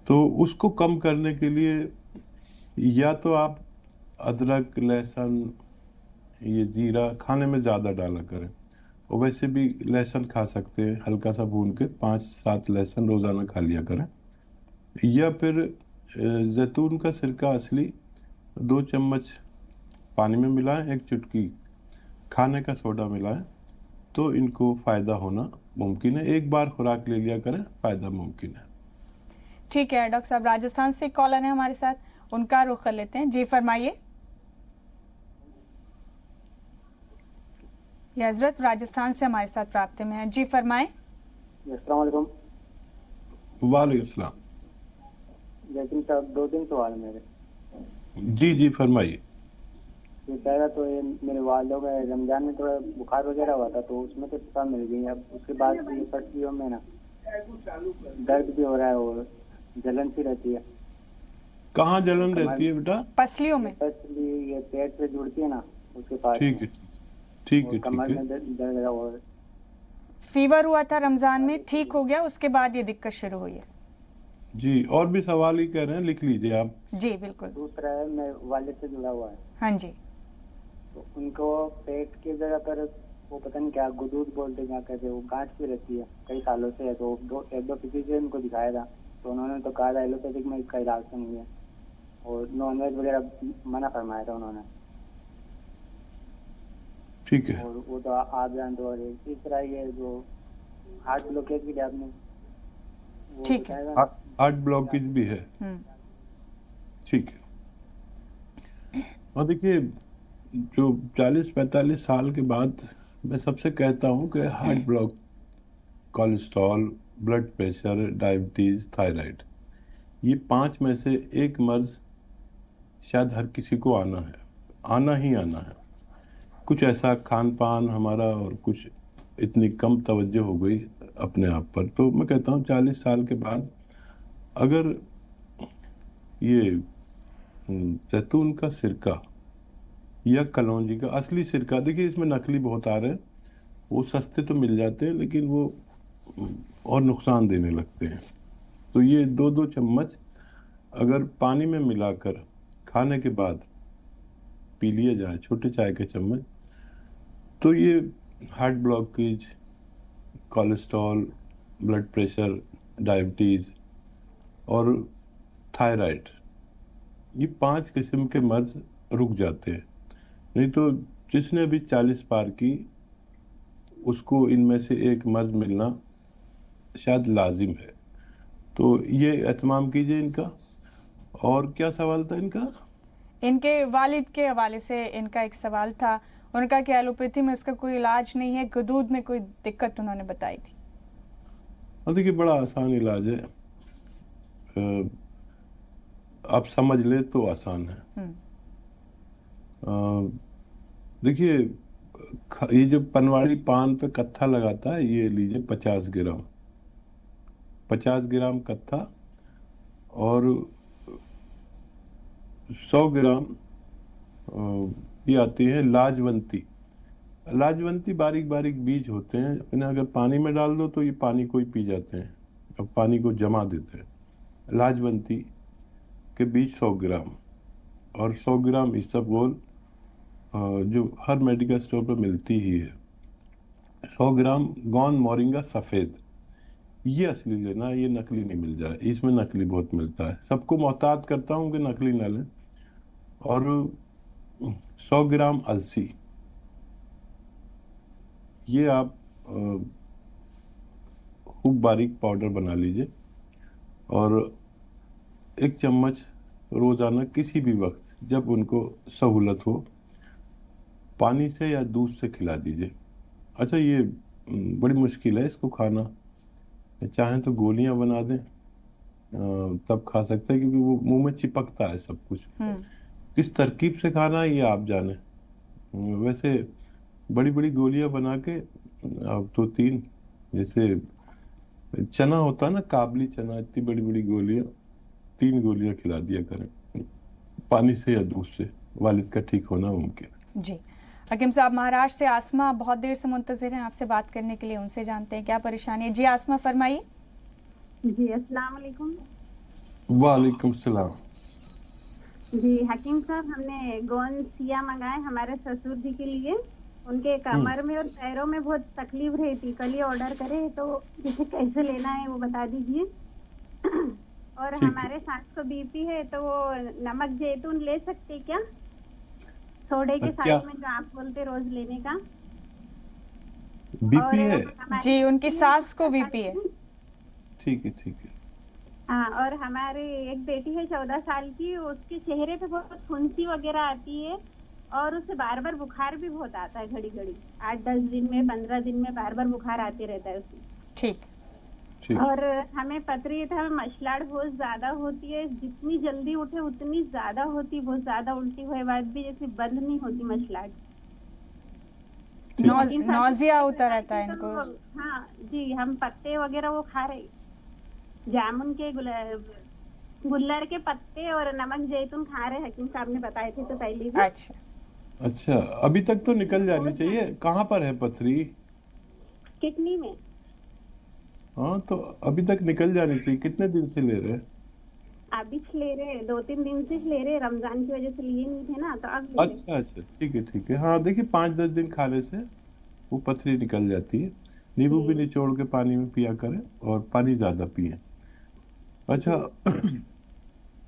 तो उसको कम करने के लिए या तो आप अदरक, लहसुन, ये जीरा खाने में ज़्यादा डाला करें, और वैसे भी लहसुन खा सकते हैं, हल्का सा भून के 5-7 लहसुन रोज़ाना खा लिया करें। या फिर जैतून का सिरका असली 2 चम्मच पानी में मिलाएं, 1 चुटकी खाने का सोडा मिलाएं, तो इनको फ़ायदा होना मुमकिन है। एक बार खुराक ले लिया करें, फ़ायदा मुमकिन है। ठीक है डॉक्टर साहब, राजस्थान से कॉलर है हमारे साथ, उनका रुख कर लेते हैं। जी फरमाइए। ये हजरत राजस्थान से हमारे साथ राब्ते में है। जी फरमाएं। अस्सलाम वालेकुम। वालेकुम सलाम। लेकिन साहब 2-3 सवाल मेरे। जी फरमाइए। ये पहला तो ये मेरे वालों का रमजान में थोड़ा बुखार वगैरह हुआ था, तो उसमें तो शिफा मिल गई। अब उसके बाद ये पसलियों में ना दर्द भी हो रहा है और जलन सी रहती है। कहाँ जलन रहती है बेटा? पसलियों में। पसली ये पेट से जुड़ती है ना, उसके पास। ठीक है, ठीक है, कमर ठीक है। में दर्द है और फीवर हुआ था रमजान में, ठीक हो गया, उसके बाद ये दिक्कत शुरू हुई है। जी, और भी सवाल ही कह रहे हैं, लिख लीजिए आप। जी बिल्कुल। दूसरा है मेरे वालिद से जुड़ा हुआ है। हाँ जी। तो उनको पेट की जगह पर वो पता नहीं क्या गुदूद बोलते क्या कहते हैं, वो गांठ सी रहती है कई सालों से है। तो एक दो किसी से उनको दिखाया था, तो उन्होंने तो कहा था एलोपैथिक में इसका इलाज तो नहीं है, और नॉनवेज वगैरह मना फरमाया था उन्होंने। ठीक है। और वो तो आप जानते हो। और इस तरह ये जो हार्ट ब्लॉकेज भी आपने ठीक है, हार्ट ब्लॉकेज भी है। ठीक है। और देखिए, जो 40-45 साल के बाद मैं सबसे कहता हूँ कि heart block, cholesterol, blood pressure, diabetes, thyroid, ये 5 में से एक मर्ज शायद हर किसी को आना है, आना ही आना है। कुछ ऐसा खान पान हमारा और कुछ इतनी कम तवज्जो हो गई अपने आप पर। तो मैं कहता हूँ 40 साल के बाद अगर ये जैतून का सिरका या कलौंजी का असली सिरका, देखिए इसमें नकली बहुत आ रहे हैं, वो सस्ते तो मिल जाते हैं लेकिन वो और नुकसान देने लगते हैं। तो ये 2-2 चम्मच अगर पानी में मिलाकर खाने के बाद पी लिए जाए, छोटे चाय के चम्मच, तो ये heart blockage, cholesterol, blood pressure, diabetes और थायराइड, ये 5 किस्म के मर्ज रुक जाते हैं। नहीं तो जिसने भी 40 पार की उसको इनमें से एक मर्ज मिलना शायद लाजिम है। तो ये एहतमाम कीजिए इनका। और क्या सवाल था इनका? इनके वालिद के हवाले से इनका एक सवाल था, उनका कि एलोपैथी में उसका कोई इलाज नहीं है, गदूद में कोई दिक्कत उन्होंने बताई थी। और देखिए बड़ा आसान इलाज है, आप समझ ले तो आसान है। देखिए, ये जो पनवाड़ी पान पे कत्था लगाता है, ये लीजिए 50 ग्राम, 50 ग्राम कत्था, और 100 ग्राम ये आती है लाजवंती। लाजवंती बारीक बारीक बीज होते हैं, इन्हें अगर पानी में डाल दो तो ये पानी को ही पी जाते हैं, अब पानी को जमा देते हैं। लाजवंती के बीज 100 ग्राम, और 100 ग्राम इसबगोल जो हर मेडिकल स्टोर पर मिलती ही है। 100 ग्राम गौन मोरिंगा सफ़ेद, ये असली लेना, ये नकली नहीं मिल जाए, इसमें नकली बहुत मिलता है। सबको मोहतात करता हूँ कि नकली ना लें। और 100 ग्राम अलसी, ये आप खूब बारीक पाउडर बना लीजिए, और 1 चम्मच रोजाना किसी भी वक्त जब उनको सहूलत हो पानी से या दूध से खिला दीजिए। अच्छा, ये बड़ी मुश्किल है इसको खाना, चाहें तो गोलियां बना दें तब खा सकते हैं, क्योंकि वो मुंह में चिपकता है सब कुछ। किस तरकीब से खाना है ये आप जाने। वैसे बड़ी बड़ी गोलियां बना के आप 2-3, जैसे चना होता है ना, काबली चना, इतनी बड़ी बड़ी गोलियां, 3 गोलियां खिला दिया करें पानी से या दूध से, वालिद का ठीक होना मुमकिन। जी, हकीम साहब महाराष्ट्र से आसमा बहुत देर से मुंतजिर हैं आपसे बात करने के लिए, उनसे जानते हैं क्या परेशानी है। जी आसमा फरमाइए। जी अस्सलाम वालेकुम। वालेकुम सलाम। जी हकीम साहब, हमने गोंद सिया मंगाए हमारे ससुर जी के लिए। उनके कमर में और पैरों में बहुत तकलीफ रही थी, कल ही ऑर्डर करे तो जिसे कैसे लेना है वो बता दीजिए। और हमारे सास को बीपी है तो वो नमक जैतून ले सकते क्या, सोडे के साथ में जो आप बोलते रोज लेने का? बीपी है जी, उनकी सास को बीपी है। ठीक है ठीक है। हाँ, और हमारी एक बेटी है 14 साल की, उसके चेहरे पे बहुत फुंसी वगैरह आती है और उसे बार बार बुखार भी बहुत आता है, घड़ी घड़ी 8-10 दिन में 15 दिन में बार बार बुखार आते रहता है उसे। ठीक। और हमें पथरी था, मसलाड़ बहुत ज्यादा होती है, जितनी जल्दी उठे उतनी ज्यादा होती, बहुत ज्यादा उल्टी हुए बाद भी जैसे बंद नहीं होती मसलाड़। नौजिया होता रहता है इनको। हाँ जी, हम पत्ते वगैरह वो खा रहे, जामुन के गुल्लर के पत्ते और नमक जैतून खा रहे, हकीम साहब ने बताए थे तो पहले भी। अच्छा, अभी तक तो निकल जानी चाहिए। कहाँ पर है पथरी? किडनी में। हाँ तो अभी तक निकल जानी चाहिए। कितने दिन से ले रहे? अभी ले रहे, 2-3 दिन से ले रहे, रमजान की वजह से लिए नहीं थे ना तो अब। अच्छा ठीक है ठीक है। हाँ देखिए 5-10 दिन खाने से वो पथरी निकल जाती है। नींबू भी निचोड़ के पानी में पिया करें और पानी ज्यादा पिए। अच्छा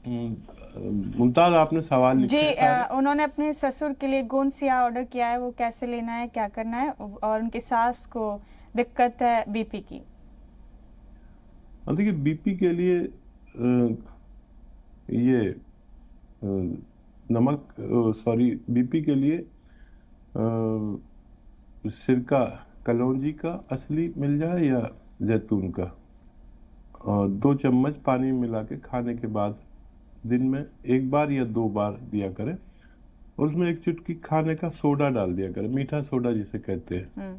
मुमताज, आपने सवाल लिखा जी। उन्होंने अपने ससुर के लिए गोंद सिया ऑर्डर किया है, वो कैसे लेना है, क्या करना है, और उनकी सास को दिक्कत है बीपी की। देखिए बीपी के लिए ये नमक सॉरी बीपी के लिए सिरका कलौंजी का असली मिल जाए या जैतून का, और 2 चम्मच पानी में मिला के खाने के बाद दिन में 1 बार या 2 बार दिया करें, और उसमें 1 चुटकी खाने का सोडा डाल दिया करें, मीठा सोडा जिसे कहते हैं,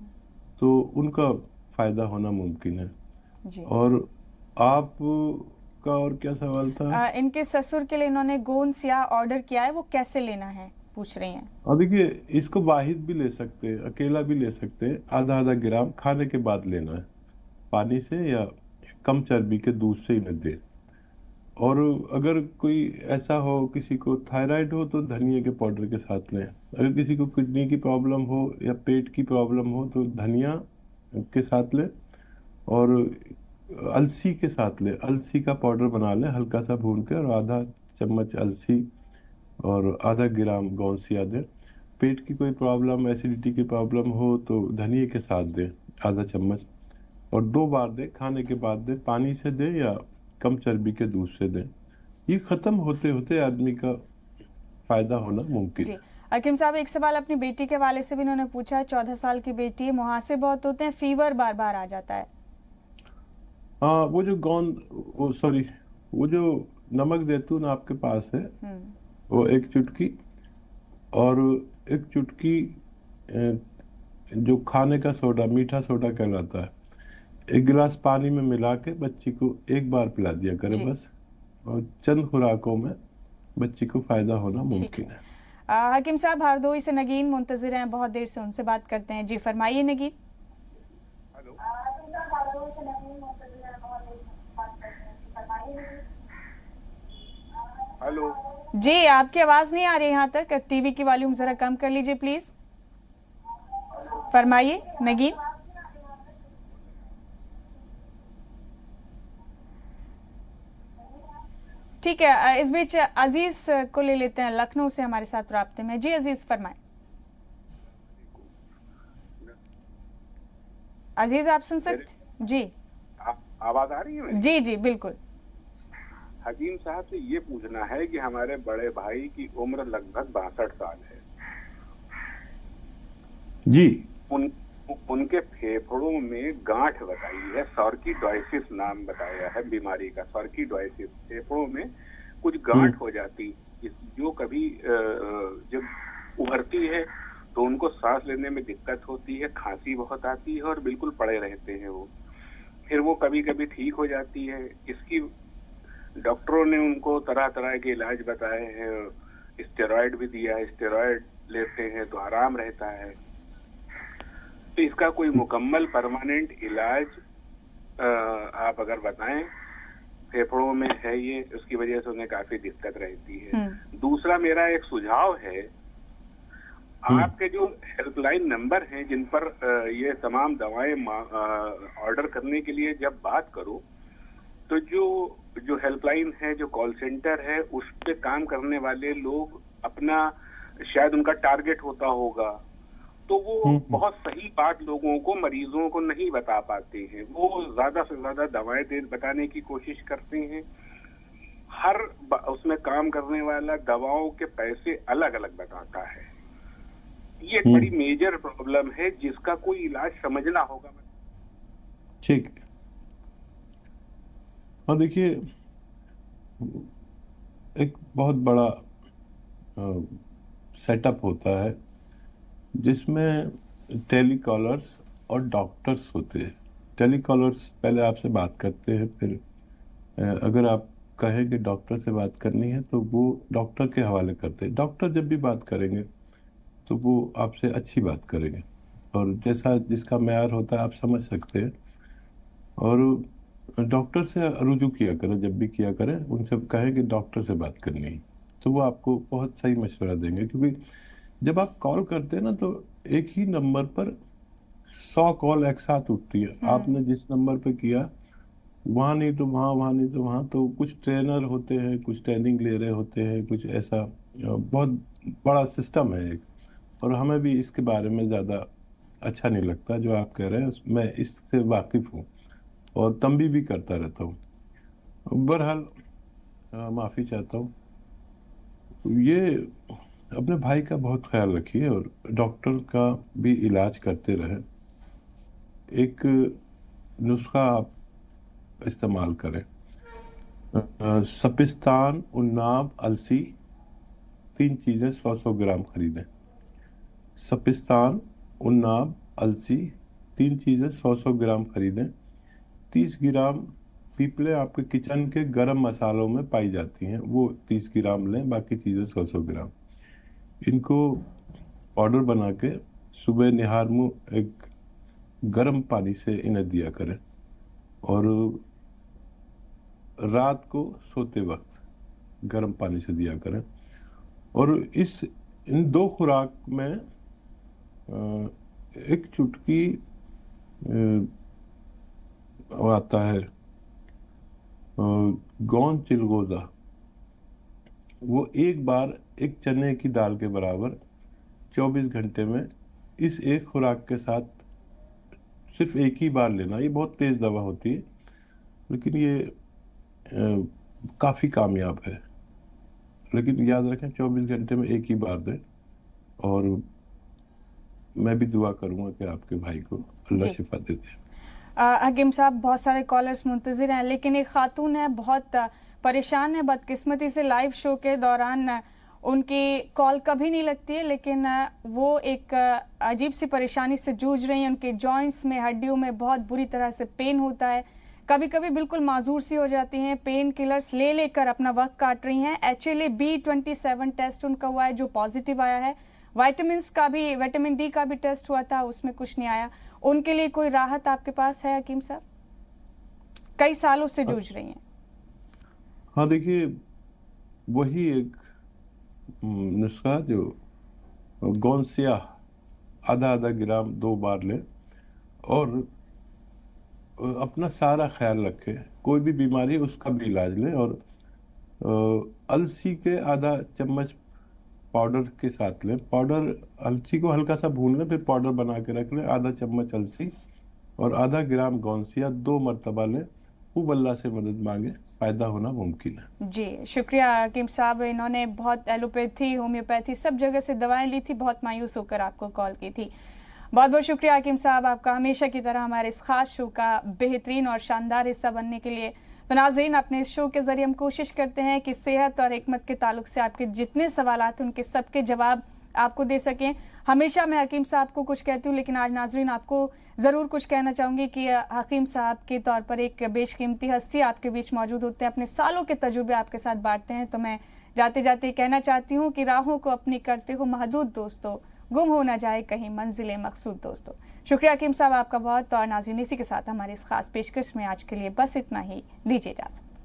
तो उनका फायदा होना मुमकिन है जी। और आप का और क्या सवाल था? इनके ससुर के लिए इन्होंने गोंद सिया ऑर्डर किया है, वो कैसे लेना है पूछ रही हैं। और देखिए इसको वाहिद भी ले सकते हैं, अकेला भी ले सकते हैं। आधा ग्राम खाने के बाद लेना है, पानी से या कम चर्बी के दूध से इन्हें दे। और अगर कोई ऐसा हो, किसी को थायराइड हो तो धनिया के पाउडर के साथ लें। अगर किसी को किडनी की प्रॉब्लम हो या पेट की प्रॉब्लम हो तो धनिया के साथ लें, और अलसी के साथ ले। अलसी का पाउडर बना ले हल्का सा भून के, और आधा चम्मच अलसी और आधा ग्राम गोंद सिया दें। पेट की कोई प्रॉब्लम, एसिडिटी की प्रॉब्लम हो तो धनिया के साथ दें आधा चम्मच, और 2 बार दें, खाने के बाद दें, पानी से दें या कम चर्बी के दूध से दें। ये खत्म होते होते आदमी का फायदा होना मुमकिन है। हकीम साहब, एक सवाल अपनी बेटी के वाले से भी उन्होंने पूछा है। 14 साल की बेटी है, मुहासे बहुत होते हैं, फीवर बार बार आ जाता है। हाँ, वो जो नमक जैतून आपके पास है, वो 1 चुटकी, और 1 चुटकी जो खाने का सोडा, मीठा सोडा कहलाता है, 1 गिलास पानी में मिला के बच्ची को 1 बार पिला दिया करें बस, और चंद खुराकों में बच्ची को फायदा होना मुमकिन है। हकीम साहब, हरदोई से नगीन मुंतजिर हैं, बहुत देर से उनसे बात करते हैं। जी फरमाइए नगीन। हेलो जी, आपकी आवाज नहीं आ रही यहाँ तक, टीवी की वॉल्यूम जरा कम कर लीजिए प्लीज। फरमाइए नगीन। ठीक है, इस बीच अजीज को ले लेते हैं, लखनऊ से हमारे साथ राब्ते में। जी अजीज फरमाएं। अजीज आप सुन सकते? जी आवाज आ रही है? जी जी बिल्कुल। हकीम साहब से ये पूछना है कि हमारे बड़े भाई की उम्र लगभग 62 साल है जी। उनके फेफड़ों में गांठ बताई है, सर्किडोसिस नाम बताया है बीमारी का। सर्किडोसिस, फेफड़ों में कुछ गांठ हो जाती, जो कभी जब उभरती है तो उनको सांस लेने में दिक्कत होती है, खांसी बहुत आती है और बिल्कुल पड़े रहते हैं वो। फिर वो कभी कभी ठीक हो जाती है। इसकी डॉक्टरों ने उनको तरह तरह के इलाज बताए हैं, स्टेरॉइड भी दिया है, स्टेरॉइड लेते हैं तो आराम रहता है। तो इसका कोई मुकम्मल परमानेंट इलाज आप अगर बताएं, फेफड़ों में है ये, उसकी वजह से उन्हें काफी दिक्कत रहती है। दूसरा मेरा एक सुझाव है, आपके जो हेल्पलाइन नंबर हैं जिन पर ये तमाम दवाएं ऑर्डर करने के लिए जब बात करो, तो जो हेल्पलाइन है, जो कॉल सेंटर है, उस पे काम करने वाले लोग अपना, शायद उनका टारगेट होता होगा, तो वो बहुत सही बात लोगों को, मरीजों को नहीं बता पाते हैं। वो ज्यादा से ज्यादा दवाएं बताने की कोशिश करते हैं। हर उसमें काम करने वाला दवाओं के पैसे अलग अलग बताता है। ये एक बड़ी मेजर प्रॉब्लम है जिसका कोई इलाज समझना होगा। ठीक। और देखिए, एक बहुत बड़ा सेटअप होता है जिसमें टेलीकॉलर्स और डॉक्टर्स होते हैं। टेलीकॉलर्स पहले आपसे बात करते हैं, फिर अगर आप कहें कि डॉक्टर से बात करनी है तो वो डॉक्टर के हवाले करते हैं। डॉक्टर जब भी बात करेंगे तो वो आपसे अच्छी बात करेंगे, और जैसा जिसका मेयार होता है आप समझ सकते हैं। और डॉक्टर से रुजू किया करें, जब भी किया करें उनसे कहें कि डॉक्टर से बात करनी है, तो वो आपको बहुत सही मशवरा देंगे। क्योंकि जब आप कॉल करते हैं ना, तो एक ही नंबर पर 100 कॉल एक साथ उठती है। आपने जिस नंबर पे किया, वहाँ नहीं तो वहाँ, वहाँ नहीं तो वहाँ, तो कुछ ट्रेनर होते हैं, कुछ ट्रेनिंग ले रहे होते हैं, कुछ ऐसा बहुत बड़ा सिस्टम है एक। और हमें भी इसके बारे में ज़्यादा अच्छा नहीं लगता जो आप कह रहे हैं, मैं इससे वाकिफ़ हूँ और तंबी भी करता रहता हूँ। बहरहाल माफ़ी चाहता हूँ। ये अपने भाई का बहुत ख्याल रखिए और डॉक्टर का भी इलाज करते रहें। एक नुस्खा आप इस्तेमाल करें, सपिस्तान, उन्नाब, अलसी, 3 चीज़ें 100-100 ग्राम खरीदें। सपिस्तान, उन्नाब, अलसी, 3 चीज़ें 100-100 ग्राम खरीदें। 30 ग्राम पीपले आपके किचन के गरम मसालों में पाई जाती हैं, वो 30 ग्राम लें, बाकी चीज़ें 100-100 ग्राम। इनको पाउडर बना के सुबह निहार मुँह एक गर्म पानी से इन्हें दिया करें, और रात को सोते वक्त गर्म पानी से दिया करें। और इन 2 खुराक में एक चुटकी आता है गोंद चिलगोजा, वो एक बार एक चने की दाल के बराबर 24 घंटे में इस एक खुराक के साथ सिर्फ एक ही बार लेना। ये बहुत तेज दवा होती है, लेकिन ये काफ़ी कामयाब है। लेकिन याद रखें 24 घंटे में एक ही बार दें। और मैं भी दुआ करूंगा कि आपके भाई को अल्लाह शिफा दे दे। हकीम साहब, बहुत सारे कॉलर्स मुंतज़िर हैं, लेकिन एक खातून है बहुत परेशान है। बदकिस्मती से लाइव शो के दौरान उनकी कॉल कभी नहीं लगती है, लेकिन वो एक अजीब सी परेशानी से जूझ रही हैं। उनके जॉइंट्स में, हड्डियों में बहुत बुरी तरह से पेन होता है, कभी कभी बिल्कुल माजूर सी हो जाती हैं। पेन किलर्स ले लेकर अपना वक्त काट रही हैं। HLA-B27 टेस्ट उनका हुआ है जो पॉजिटिव आया है। विटामिन डी का भी टेस्ट हुआ था, उसमें कुछ नहीं आया। उनके लिए कोई राहत आपके पास है हकीम साहब? कई सालों से जूझ रही हैं। हाँ, देखिए, वही एक नुस्खा जो गोंसिया आधा ग्राम 2 बार लें, और अपना सारा ख्याल रखें। कोई भी बीमारी उसका भी इलाज लें। और अलसी के आधा चम्मच पाउडर के साथ लें। पाउडर, अलसी को हल्का सा भून लें, फिर पाउडर बना के रख लें। आधा चम्मच अलसी और आधा ग्राम गोंसिया 2 मरतबा लें। खूब अल्लाह से मदद मांगे, फायदा होना मुमकिन है। जी शुक्रिया हकीम साहब। इन्होंने बहुत एलोपैथी, होम्योपैथी सब जगह से दवाएं ली थी, बहुत मायूस होकर आपको कॉल की थी। बहुत बहुत शुक्रिया हकीम साहब आपका, हमेशा की तरह हमारे इस खास शो का बेहतरीन और शानदार हिस्सा बनने के लिए। तो नाज़रीन, अपने इस शो के ज़रिए हम कोशिश करते हैं कि सेहत और हिकमत के ताल्लुक से आपके जितने सवालात हैं उनके सबके जवाब आपको दे सकें। हमेशा मैं हकीम साहब को कुछ कहती हूँ, लेकिन आज नाज़रीन आपको ज़रूर कुछ कहना चाहूँगी कि हकीम साहब के तौर पर एक बेशकीमती हस्ती आपके बीच मौजूद होते हैं, अपने सालों के तजुर्बे आपके साथ बांटते हैं। तो मैं जाते जाते कहना चाहती हूँ कि राहों को अपनी करते हो महदूद दोस्तों, गुम हो ना जाए कहीं मंजिल मकसूद दोस्तों। शुक्रिया हकीम साहब आपका बहुत। और नाज़रीन, इसी के साथ हमारी इस खास पेशकश में आज के लिए बस इतना ही। दीजिए इजाज़त।